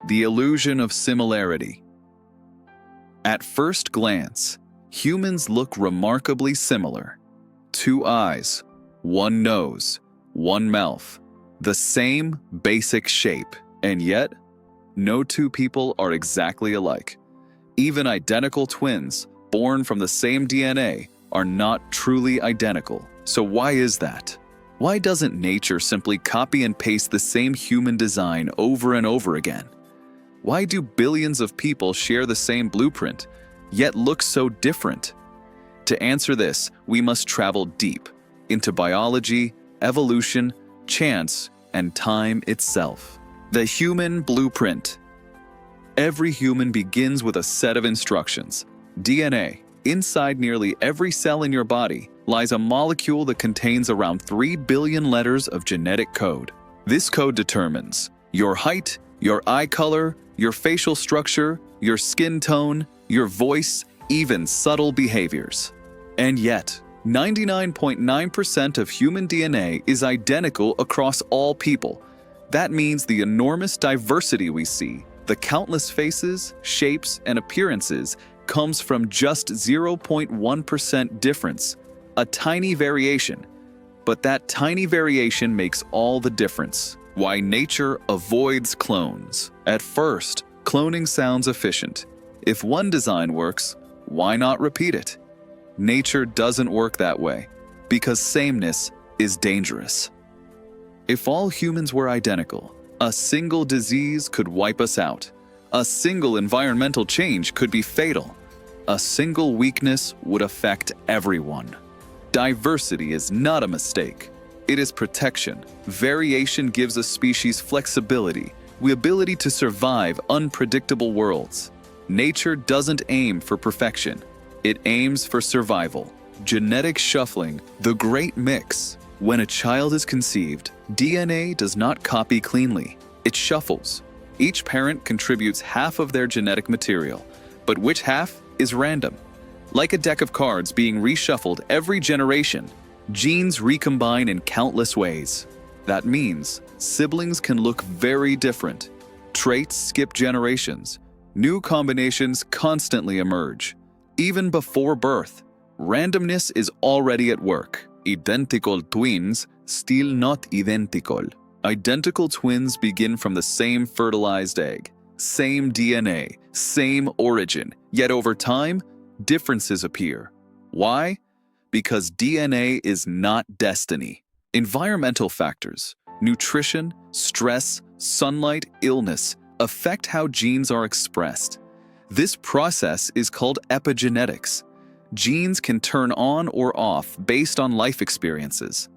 The illusion of similarity. At first glance, humans look remarkably similar. 2 eyes, 1 nose, 1 mouth, the same basic shape, and yet, no 2 people are exactly alike. Even identical twins, born from the same DNA, are not truly identical. So why is that? Why doesn't nature simply copy and paste the same human design over and over again? Why do billions of people share the same blueprint, yet look so different? To answer this, we must travel deep into biology, evolution, chance, and time itself. The human blueprint. Every human begins with a set of instructions. DNA. Inside nearly every cell in your body lies a molecule that contains around 3 billion letters of genetic code. This code determines your height, your eye color, your facial structure, your skin tone, your voice, even subtle behaviors. And yet, 99.9% of human DNA is identical across all people. That means the enormous diversity we see, the countless faces, shapes, and appearances, comes from just 0.1% difference, a tiny variation. But that tiny variation makes all the difference. Why nature avoids clones. At first, cloning sounds efficient. If one design works, why not repeat it? Nature doesn't work that way, because sameness is dangerous. If all humans were identical, a single disease could wipe us out. A single environmental change could be fatal. A single weakness would affect everyone. Diversity is not a mistake. It is protection. Variation gives a species flexibility, the ability to survive unpredictable worlds. Nature doesn't aim for perfection. It aims for survival. Genetic shuffling, the great mix. When a child is conceived, DNA does not copy cleanly. It shuffles. Each parent contributes half of their genetic material, but which half is random. Like a deck of cards being reshuffled every generation, genes recombine in countless ways. That means siblings can look very different. Traits skip generations. New combinations constantly emerge. Even before birth, randomness is already at work. Identical twins, still not identical. Identical twins begin from the same fertilized egg, same DNA, same origin, yet over time, differences appear. Why? Because DNA is not destiny. Environmental factors, nutrition, stress, sunlight, illness, affect how genes are expressed. This process is called epigenetics. Genes can turn on or off based on life experiences.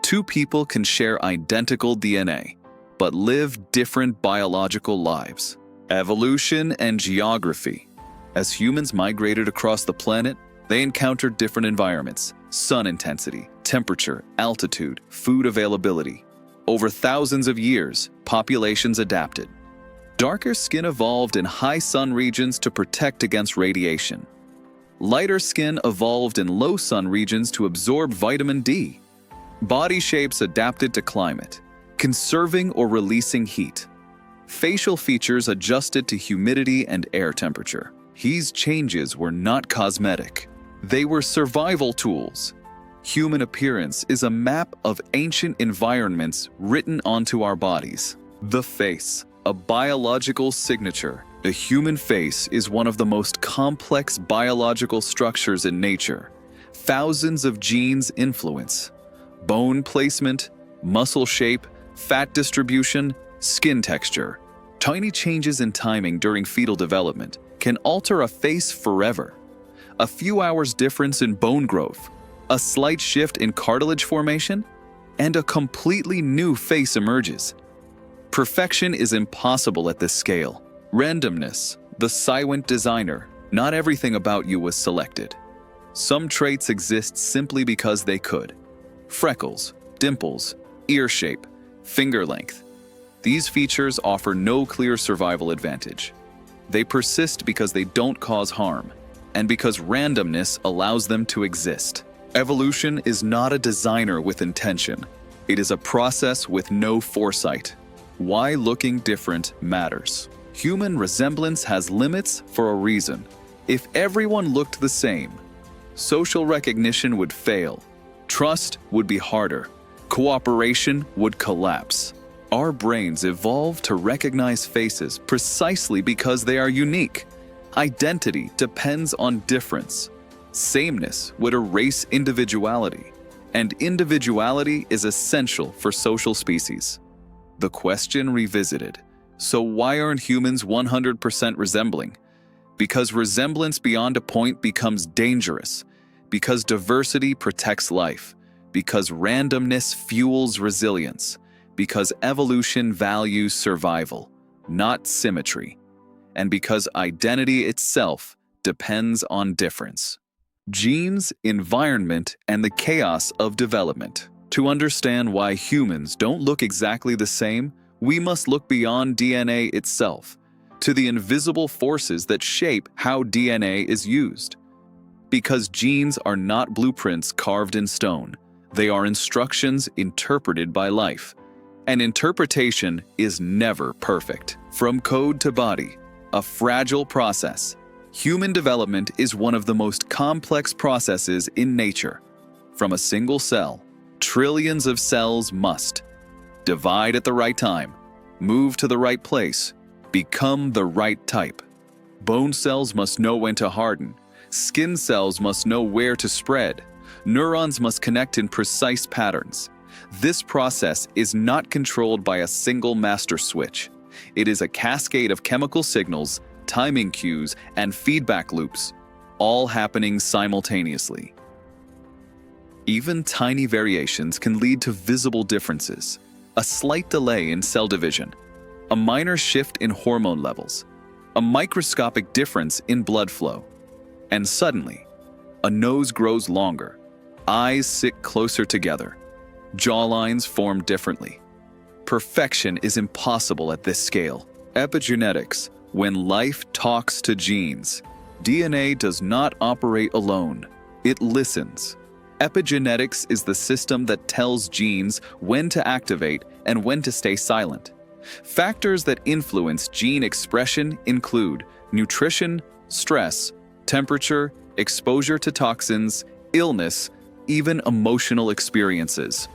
2 people can share identical DNA, but live different biological lives. Evolution and geography. As humans migrated across the planet, they encountered different environments, sun intensity, temperature, altitude, food availability. Over thousands of years, populations adapted. Darker skin evolved in high sun regions to protect against radiation. Lighter skin evolved in low sun regions to absorb vitamin D. Body shapes adapted to climate, conserving or releasing heat. Facial features adjusted to humidity and air temperature. These changes were not cosmetic. They were survival tools. Human appearance is a map of ancient environments written onto our bodies. The face, a biological signature. The human face is one of the most complex biological structures in nature. Thousands of genes influence bone placement, muscle shape, fat distribution, skin texture. Tiny changes in timing during fetal development can alter a face forever. A few hours difference in bone growth, a slight shift in cartilage formation, and a completely new face emerges. Perfection is impossible at this scale. Randomness, the silent designer. Not everything about you was selected. Some traits exist simply because they could. Freckles, dimples, ear shape, finger length. These features offer no clear survival advantage. They persist because they don't cause harm, and because randomness allows them to exist. Evolution is not a designer with intention. It is a process with no foresight. Why looking different matters. Human resemblance has limits for a reason. If everyone looked the same, social recognition would fail, trust would be harder, cooperation would collapse. Our brains evolved to recognize faces precisely because they are unique. Identity depends on difference. Sameness would erase individuality, and individuality is essential for social species. The question revisited: so why aren't humans 100% resembling? Because resemblance beyond a point becomes dangerous, because diversity protects life, because randomness fuels resilience, because evolution values survival, not symmetry, and because identity itself depends on difference. Genes, environment, and the chaos of development. To understand why humans don't look exactly the same, we must look beyond DNA itself, to the invisible forces that shape how DNA is used. Because genes are not blueprints carved in stone, they are instructions interpreted by life. And interpretation is never perfect. From code to body, a fragile process. Human development is one of the most complex processes in nature. From a single cell, trillions of cells must divide at the right time, move to the right place, become the right type. Bone cells must know when to harden. Skin cells must know where to spread. Neurons must connect in precise patterns. This process is not controlled by a single master switch. It is a cascade of chemical signals, timing cues, and feedback loops, all happening simultaneously. Even tiny variations can lead to visible differences. A slight delay in cell division, a minor shift in hormone levels, a microscopic difference in blood flow. And suddenly, a nose grows longer, eyes sit closer together, jawlines form differently. Perfection is impossible at this scale. Epigenetics. When life talks to genes, DNA does not operate alone. It listens. Epigenetics is the system that tells genes when to activate and when to stay silent. Factors that influence gene expression include nutrition, stress, temperature, exposure to toxins, illness, even emotional experiences.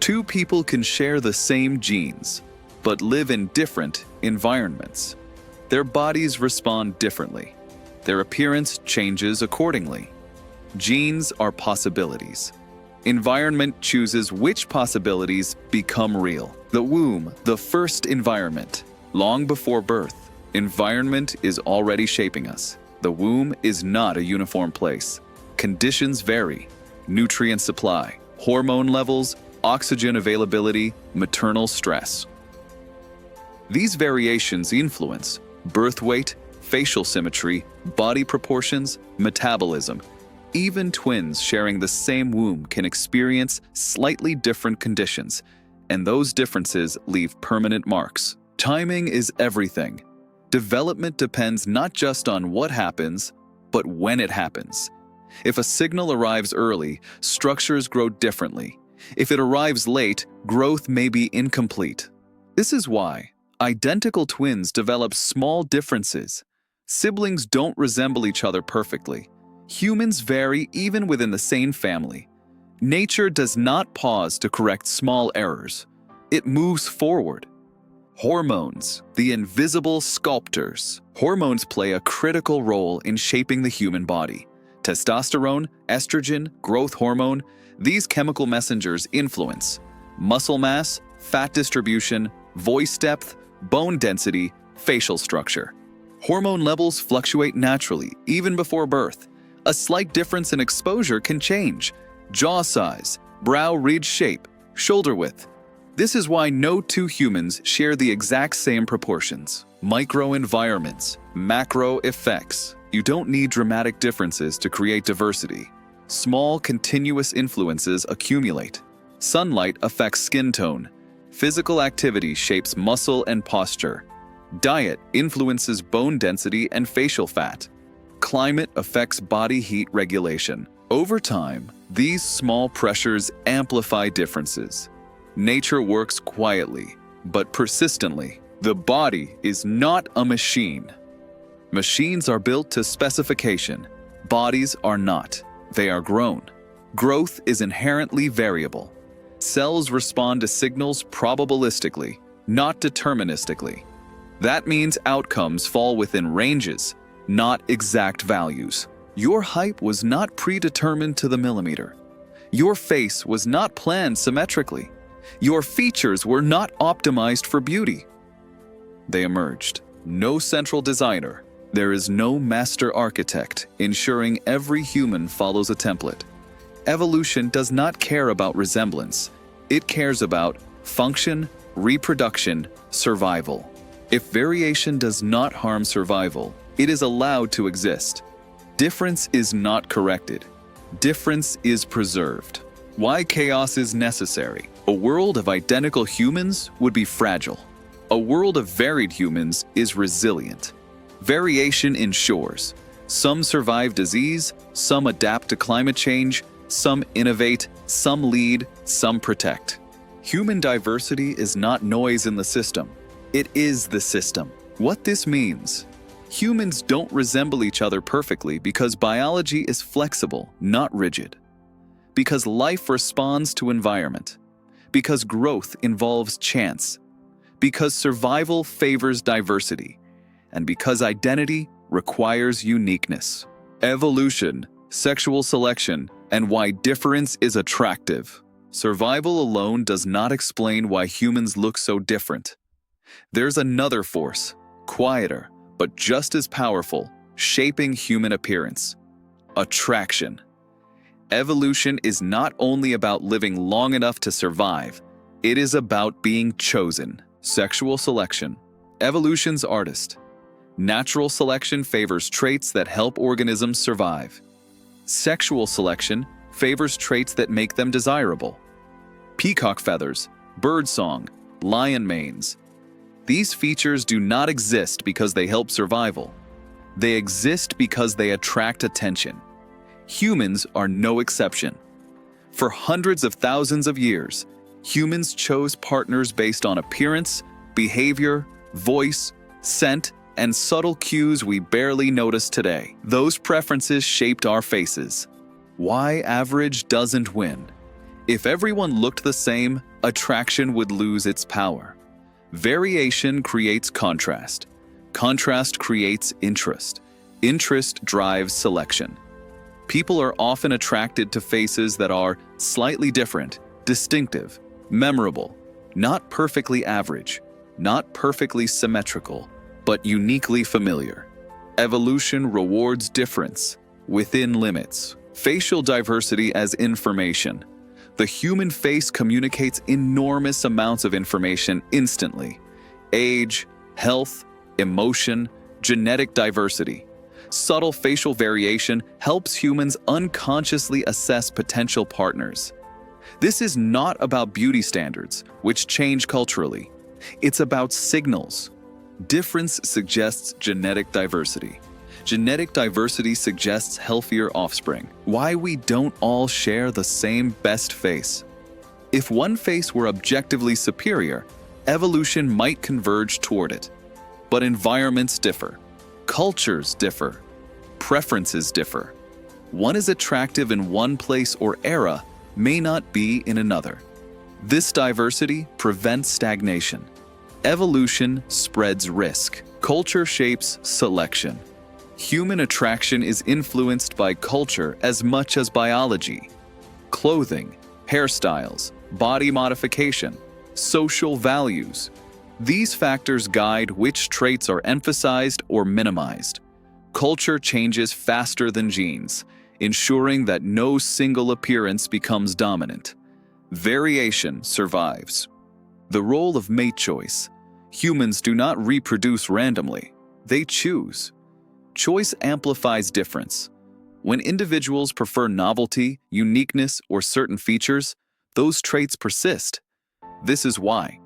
Two people can share the same genes, but live in different environments. Their bodies respond differently. Their appearance changes accordingly. Genes are possibilities. Environment chooses which possibilities become real. The womb, the first environment. Long before birth, environment is already shaping us. The womb is not a uniform place. Conditions vary. Nutrient supply, hormone levels, oxygen availability, maternal stress. These variations influence birth weight, facial symmetry, body proportions, metabolism. Even twins sharing the same womb can experience slightly different conditions, and those differences leave permanent marks. Timing is everything. Development depends not just on what happens, but when it happens. If a signal arrives early, structures grow differently. If it arrives late, growth may be incomplete. This is why identical twins develop small differences. Siblings don't resemble each other perfectly. Humans vary even within the same family. Nature does not pause to correct small errors. It moves forward. Hormones, the invisible sculptors. Hormones play a critical role in shaping the human body. Testosterone, estrogen, growth hormone, these chemical messengers influence muscle mass, fat distribution, voice depth, bone density, facial structure. Hormone levels fluctuate naturally, even before birth. A slight difference in exposure can change jaw size, brow ridge shape, shoulder width. This is why no two humans share the exact same proportions. Microenvironments, macro effects. You don't need dramatic differences to create diversity. Small, continuous influences accumulate. Sunlight affects skin tone. Physical activity shapes muscle and posture. Diet influences bone density and facial fat. Climate affects body heat regulation. Over time, these small pressures amplify differences. Nature works quietly, but persistently. The body is not a machine. Machines are built to specification. Bodies are not. They are grown. Growth is inherently variable. Cells respond to signals probabilistically, not deterministically. That means outcomes fall within ranges, not exact values. Your height was not predetermined to the millimeter. Your face was not planned symmetrically. Your features were not optimized for beauty. They emerged. No central designer. There is no master architect ensuring every human follows a template. Evolution does not care about resemblance. It cares about function, reproduction, survival. If variation does not harm survival, it is allowed to exist. Difference is not corrected. Difference is preserved. Why chaos is necessary? A world of identical humans would be fragile. A world of varied humans is resilient. Variation ensures some survive disease, some adapt to climate change, some innovate, some lead, some protect. Human diversity is not noise in the system. It is the system. What this means: humans don't resemble each other perfectly because biology is flexible, not rigid. Because life responds to environment. Because growth involves chance. Because survival favors diversity. And because identity requires uniqueness. Evolution, sexual selection, and why difference is attractive. Survival alone does not explain why humans look so different. There's another force, quieter, but just as powerful, shaping human appearance: attraction. Evolution is not only about living long enough to survive, it is about being chosen. Sexual selection. Evolution's artist. Natural selection favors traits that help organisms survive. Sexual selection favors traits that make them desirable. Peacock feathers, birdsong, lion manes. These features do not exist because they help survival. They exist because they attract attention. Humans are no exception. For hundreds of thousands of years, humans chose partners based on appearance, behavior, voice, scent, and subtle cues we barely notice today. Those preferences shaped our faces. Why average doesn't win. If everyone looked the same, attraction would lose its power. Variation creates contrast. Contrast creates interest. Interest drives selection. People are often attracted to faces that are slightly different, distinctive, memorable, not perfectly average, not perfectly symmetrical, but uniquely familiar. Evolution rewards difference within limits. Facial diversity as information. The human face communicates enormous amounts of information instantly. Age, health, emotion, genetic diversity. Subtle facial variation helps humans unconsciously assess potential partners. This is not about beauty standards, which change culturally. It's about signals. Difference suggests genetic diversity. Genetic diversity suggests healthier offspring. Why we don't all share the same best face. If one face were objectively superior, evolution might converge toward it. But environments differ. Cultures differ. Preferences differ. One is attractive in one place or era may not be in another. This diversity prevents stagnation. Evolution spreads risk. Culture shapes selection. Human attraction is influenced by culture as much as biology. Clothing, hairstyles, body modification, social values. These factors guide which traits are emphasized or minimized. Culture changes faster than genes, ensuring that no single appearance becomes dominant. Variation survives. The role of mate choice. Humans do not reproduce randomly. They choose. Choice amplifies difference. When individuals prefer novelty, uniqueness, or certain features, those traits persist. This is why.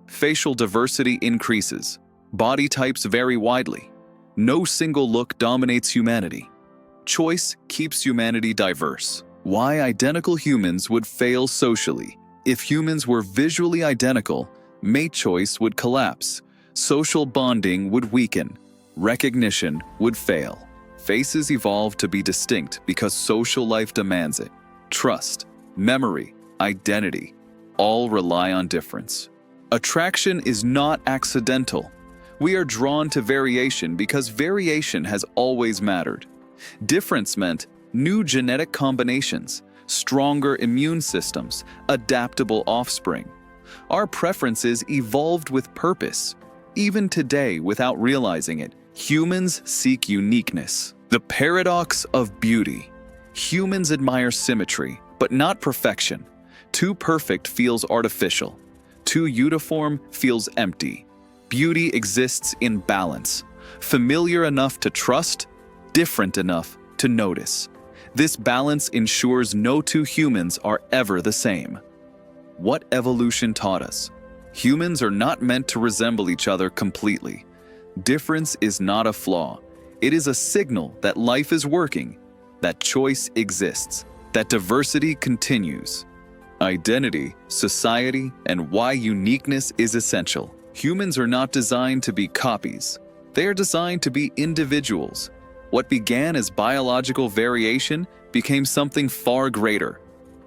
Facial diversity increases. Body types vary widely. No single look dominates humanity. Choice keeps humanity diverse. Why identical humans would fail socially. If humans were visually identical, mate choice would collapse. Social bonding would weaken. Recognition would fail. Faces evolved to be distinct because social life demands it. Trust, memory, identity, all rely on difference. Attraction is not accidental. We are drawn to variation because variation has always mattered. Difference meant new genetic combinations, stronger immune systems, adaptable offspring. Our preferences evolved with purpose. Even today, without realizing it, humans seek uniqueness. The paradox of beauty. Humans admire symmetry, but not perfection. Too perfect feels artificial. Too uniform feels empty. Beauty exists in balance. Familiar enough to trust, different enough to notice. This balance ensures no two humans are ever the same. What evolution taught us? Humans are not meant to resemble each other completely. Difference is not a flaw. It is a signal that life is working, that choice exists, that diversity continues. Identity, society, and why uniqueness is essential. Humans are not designed to be copies. They are designed to be individuals. What began as biological variation became something far greater.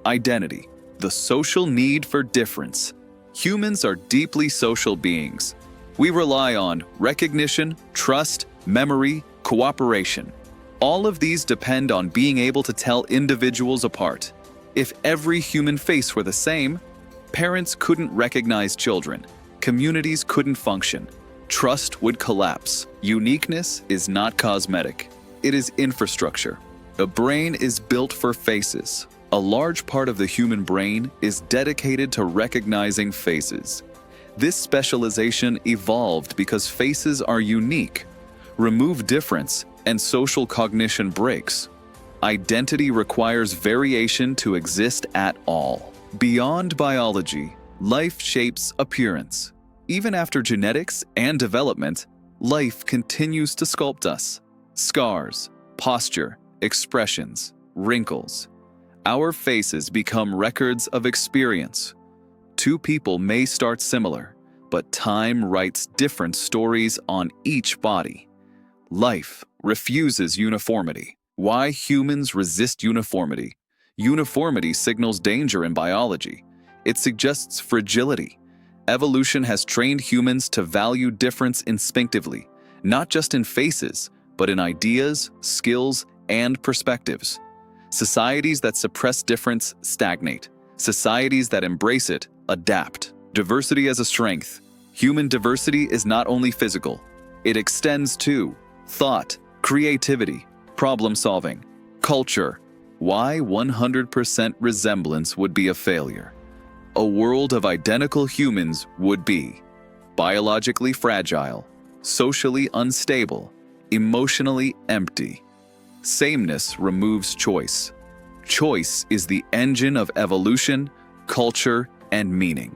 Identity, the social need for difference. Humans are deeply social beings. We rely on recognition, trust, memory, cooperation. All of these depend on being able to tell individuals apart. If every human face were the same, parents couldn't recognize children, communities couldn't function, trust would collapse. Uniqueness is not cosmetic. It is infrastructure. The brain is built for faces. A large part of the human brain is dedicated to recognizing faces. This specialization evolved because faces are unique. Remove difference, and social cognition breaks. Identity requires variation to exist at all. Beyond biology, life shapes appearance. Even after genetics and development, life continues to sculpt us. Scars, posture, expressions, wrinkles. Our faces become records of experience. Two people may start similar, but time writes different stories on each body. Life refuses uniformity. Why humans resist uniformity? Uniformity signals danger in biology. It suggests fragility. Evolution has trained humans to value difference instinctively, not just in faces, but in ideas, skills, and perspectives. Societies that suppress difference stagnate. Societies that embrace it adapt. Diversity as a strength. Human diversity is not only physical. It extends to thought, creativity, problem solving, culture. Why 100% resemblance would be a failure? A world of identical humans would be biologically fragile, socially unstable, emotionally empty. Sameness removes choice. Choice is the engine of evolution, culture, and meaning.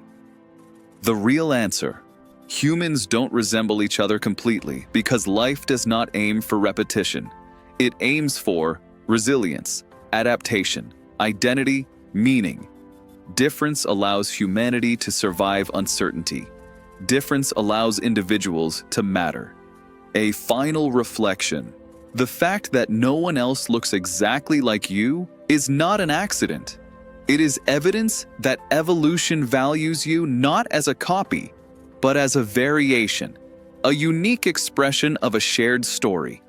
The real answer: humans don't resemble each other completely because life does not aim for repetition. It aims for resilience, adaptation, identity, meaning. Difference allows humanity to survive uncertainty. Difference allows individuals to matter. A final reflection. The fact that no one else looks exactly like you is not an accident. It is evidence that evolution values you not as a copy, but as a variation, a unique expression of a shared story.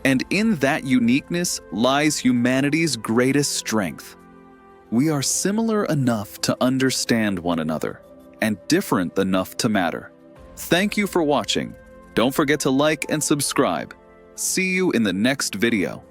And in that uniqueness lies humanity's greatest strength. We are similar enough to understand one another, and different enough to matter. Thank you for watching. Don't forget to like and subscribe. See you in the next video.